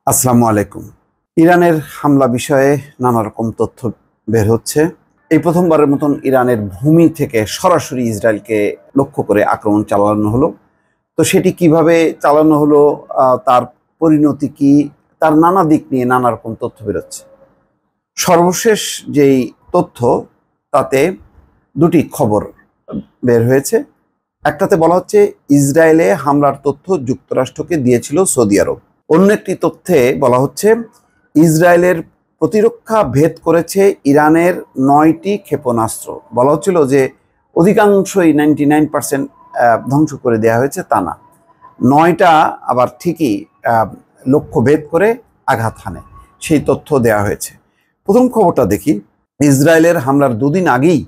আসসালামু আলাইকুম। ইরানের হামলা বিষয়ে নানা রকম তথ্য বের হচ্ছে। এই প্রথমবারের মতন ইরানের ভূমি থেকে সরাসরি ইসরায়েলকে লক্ষ্য করে আক্রমণ চালানো হলো। তো সেটি কিভাবে চালানো হলো, তার পরিণতি কি, তার নানা দিক নিয়ে নানা রকম তথ্য বেরোচ্ছে। সর্বশেষ যেই তথ্য, তাতে দুটি খবর বের হয়েছে। একটাতে বলা হচ্ছে ইসরায়েলে হামলার তথ্য যুক্তরাষ্ট্রকে দিয়েছিল সৌদি আরব। অন্য একটি তথ্যে বলা হচ্ছে ইসরায়েলের প্রতিরক্ষা ভেদ করেছে ইরানের 9টি ক্ষেপণাস্ত্র। বলা হচ্ছিল যে অধিকাংশই 99% ধ্বংস করে দেওয়া হয়েছে, তা না, 9টা আবার ঠিকই লক্ষ্য ভেদ করে আঘাত হানে, সেই তথ্য দেওয়া হয়েছে। প্রথম খবরটা দেখি। ইসরায়েলের হামলার দুদিন আগেই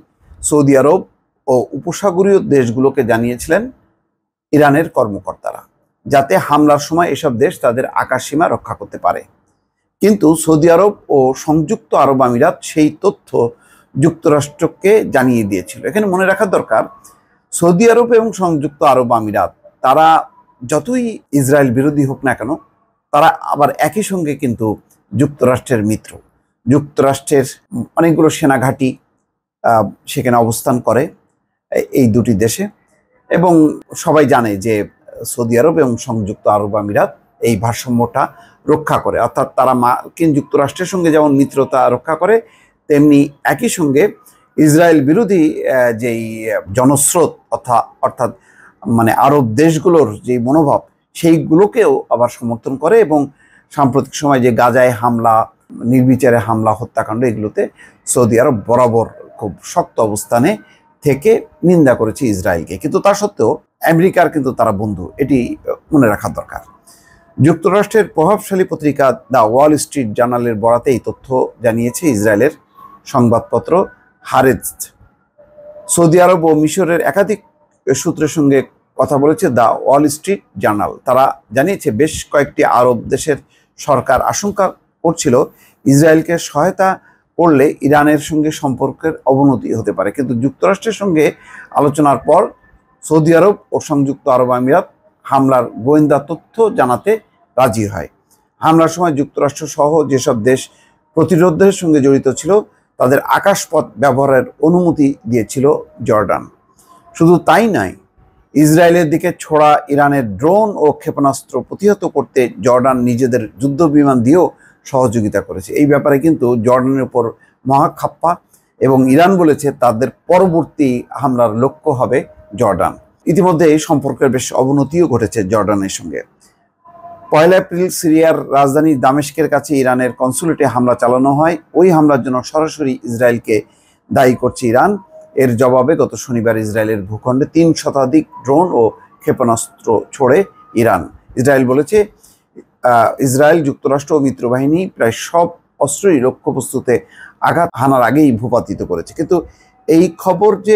সৌদি আরব ও উপসাগরীয় দেশগুলোকে জানিয়েছিলেন ইরানের কর্মকর্তারা, যাতে হামলার সময় এসব দেশ তাদের আকাশসীমা রক্ষা করতে পারে। কিন্তু সৌদি আরব ও সংযুক্ত আরব আমিরাত সেই তথ্য যুক্তরাষ্ট্রকে জানিয়ে দিয়েছিল। এখানে মনে রাখা দরকার, সৌদি আরব এবং সংযুক্ত আরব আমিরাত তারা যতই ইসরায়েল বিরোধী হোক না কেন, তারা আবার একই সঙ্গে কিন্তু যুক্তরাষ্ট্রের মিত্র। যুক্তরাষ্ট্রের অনেকগুলো সেনাঘাঁটি সেখানে অবস্থান করে এই দুটি দেশে, এবং সবাই জানে যে সৌদি আরব এবং সংযুক্ত আরব আমিরাত এই ভারসাম্যটা রক্ষা করে। অর্থাৎ তারা মার্কিন যুক্তরাষ্ট্রের সঙ্গে যেমন মিত্রতা রক্ষা করে, তেমনি একই সঙ্গে ইসরায়েল বিরোধী যেই জনস্রোত অর্থাৎ মানে আরব দেশগুলোর যে মনোভাব, সেইগুলোকেও আবার সমর্থন করে। এবং সাম্প্রতিক সময় যে গাজায় হামলা, নির্বিচারে হামলা, হত্যাকাণ্ড, এগুলোতে সৌদি আরব বরাবর খুব শক্ত অবস্থানে থেকে নিন্দা করেছে ইসরায়েলকে। কিন্তু তা সত্ত্বেও আমেরিকার কিন্তু তারা বন্ধু, এটি মনে রাখা দরকার। যুক্তরাষ্ট্রের প্রভাবশালী পত্রিকা দ্য ওয়াল স্ট্রিট জার্নালের বরাতে এই তথ্য জানিয়েছে ইসরায়েলের সংবাদপত্র হারেতজ। সৌদি আরব ও মিশরের একাধিক সূত্রের সঙ্গে কথা বলেছে দ্য ওয়াল স্ট্রিট জার্নাল। তারা জানিয়েছে বেশ কয়েকটি আরব দেশের সরকার আশঙ্কা করছিল ইসরায়েলকে সহায়তা করলে ইরানের সঙ্গে সম্পর্কের অবনতি হতে পারে। কিন্তু যুক্তরাষ্ট্রের সঙ্গে আলোচনার পর সৌদি আরব ও সংযুক্ত আরব আমিরাত হামলার গোয়েন্দা তথ্য জানাতে রাজি হয়। হামলার সময় যুক্তরাষ্ট্র সহ যেসব দেশ প্রতিরোধের সঙ্গে জড়িত ছিল, তাদের আকাশপথ ব্যবহারের অনুমতি দিয়েছিল জর্ডান। শুধু তাই নয়, ইসরায়েলের দিকে ছোড়া ইরানের ড্রোন ও ক্ষেপণাস্ত্র প্রতিহত করতে জর্ডান নিজেদের যুদ্ধ বিমান দিয়েও সহযোগিতা করেছে। এই ব্যাপারে কিন্তু জর্ডানের উপর মহাখাপ্পা, এবং ইরান বলেছে তাদের পরবর্তী হামলার লক্ষ্য হবে জর্ডান। ইতিমধ্যে এই সম্পর্কের বেশ অবনতিও ঘটেছে জর্ডানের সঙ্গে। 1 এপ্রিল সিরিয়ার রাজধানী দামেস্কের কাছে ইরানের কনসুলেটে হামলা চালানো হয়। ওই হামলার জন্য সরাসরি ইসরায়েলকে দায়ী করছে ইরান। এর জবাবে গত শনিবার ইসরায়েলের ভূখণ্ডে 3 শতাধিক ড্রোন ও ক্ষেপণাস্ত্র ছোড়ে ইরান। ইসরায়েল বলেছে ইসরায়েল, যুক্তরাষ্ট্র ও মিত্রবাহিনী প্রায় সব অস্ত্রই লক্ষ্যবস্তুতে আঘাত হানার আগেই ভূপাতিত করেছে। কিন্তু এই খবর যে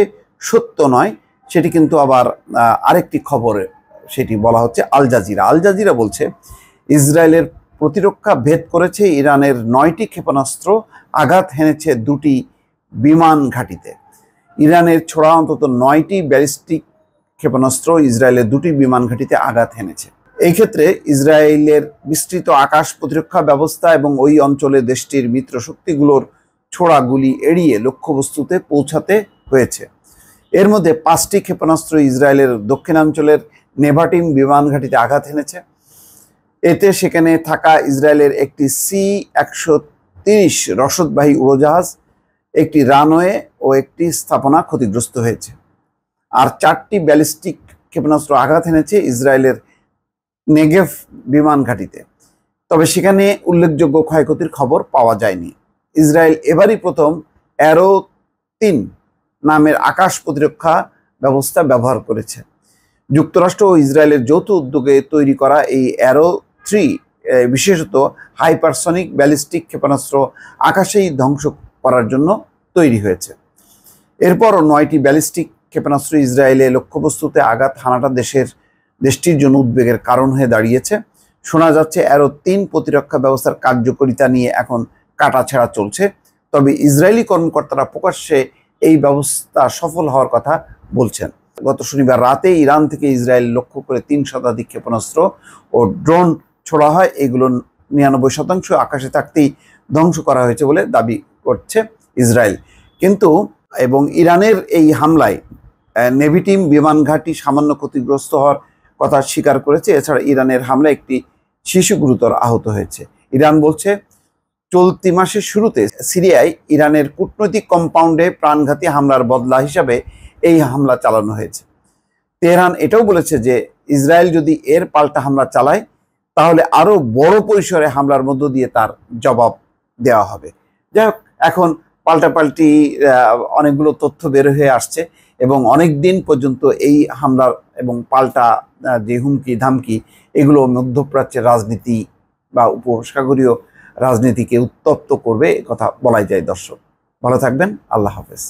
সত্য নয়, সেটি কিন্তু আবার আরেকটি খবরে সেটি বলা হচ্ছে আল জাজিরা। আল জাজিরা বলছে ইসরায়েলের প্রতিরক্ষা ভেদ করেছে ইরানের 9টি ক্ষেপণাস্ত্র, আঘাত হেনেছে 2টি বিমান ঘাঁটিতে। ইরানের ছোড়া অন্তত 9টি ব্যালিস্টিক ক্ষেপণাস্ত্র ইসরায়েলের 2টি বিমান ঘাঁটিতে আঘাত হেনেছে। এই ক্ষেত্রে ইসরায়েলের বিস্তৃত আকাশ প্রতিরক্ষা ব্যবস্থা এবং ওই অঞ্চলে দেশটির মিত্র শক্তিগুলোর ছোড়া গুলি এড়িয়ে লক্ষ্যবস্তুতে পৌঁছাতে হয়েছে। এর মধ্যে 5টি ক্ষেপণাস্ত্র ইসরায়েলের দক্ষিণাঞ্চলের নেভাটিম বিমান ঘাঁটিতে আঘাত হেনেছে। এতে সেখানে থাকা ইসরায়েলের একটি C-130 রসদবাহী উড়োজাহাজ, একটি রানওয়ে ও একটি স্থাপনা ক্ষতিগ্রস্ত হয়েছে। আর 4টি ব্যালিস্টিক ক্ষেপণাস্ত্র আঘাত হেনেছে ইসরায়েলের নেগেভ বিমান ঘাঁটিতে। তবে সেখানে উল্লেখযোগ্য ক্ষয়ক্ষতির খবর পাওয়া যায়নি। ইসরায়েল এবারই প্রথম অ্যারো-3 নামের আকাশ প্রতিরক্ষা ব্যবস্থা ব্যবহার করেছে। যুক্তরাষ্ট্র ও ইসরায়েলের যৌথ উদ্যোগে তৈরি করা এই অ্যারো-3 বিশেষত হাইপারসনিক ব্যালিস্টিক ক্ষেপণাস্ত্র আকাশেই ধ্বংস করার জন্য তৈরি হয়েছে। এরপরও 9টি ব্যালিস্টিক ক্ষেপণাস্ত্র ইসরায়েলে লক্ষ্যবস্তুতে আঘাত হানাটা দেশটির জন্য উদ্বেগের কারণ হয়ে দাঁড়িয়েছে। শোনা যাচ্ছে অ্যারো-3 প্রতিরক্ষা ব্যবস্থার কার্যকারিতা নিয়ে এখন কাটাছেঁড়া চলছে। তবে ইসরায়েলি কর্মকর্তারা প্রকাশ্যে এই ব্যবস্থা সফল হওয়ার কথা বলছেন। গত শনিবার রাতে ইরান থেকে ইসরায়েল লক্ষ্য করে 3 শতাধিক ক্ষেপণাস্ত্র ও ড্রোন ছোড়া হয়। এগুলো 99% আকাশে থাকতেই ধ্বংস করা হয়েছে বলে দাবি করছে ইসরায়েল। কিন্তু এবং ইরানের এই হামলায় নেভি টিম বিমান ঘাঁটি সামান্য ক্ষতিগ্রস্ত হওয়ার কথা স্বীকার করেছে। এছাড়া ইরানের হামলায় একটি শিশু গুরুতর আহত হয়েছে। ইরান বলছে চলতি মাসের শুরুতে সিরিয়ায় ইরানের কূটনৈতিক কম্পাউন্ডে প্রাণঘাতী হামলার বদলা হিসাবে এই হামলা চালানো হয়েছে। তেহরান এটাও বলেছে যে ইসরায়েল যদি এর পাল্টা হামলা চালায় তাহলে আরো বড় পরিসরে হামলার মধ্য দিয়ে তার জবাব দেওয়া হবে। যাই হোক, এখন পাল্টাপাল্টি অনেকগুলো তথ্য বের হয়ে আসছে এবং অনেক দিন পর্যন্ত এই হামলার এবং পাল্টা যে হুমকি ধামকি এগুলো মধ্যপ্রাচ্যের রাজনীতি বা উপসাগরীয় রাজনীতিকে উত্তপ্ত করবে, কথা বলাই যায়। দর্শক ভালো থাকবেন, আল্লাহ হাফেজ।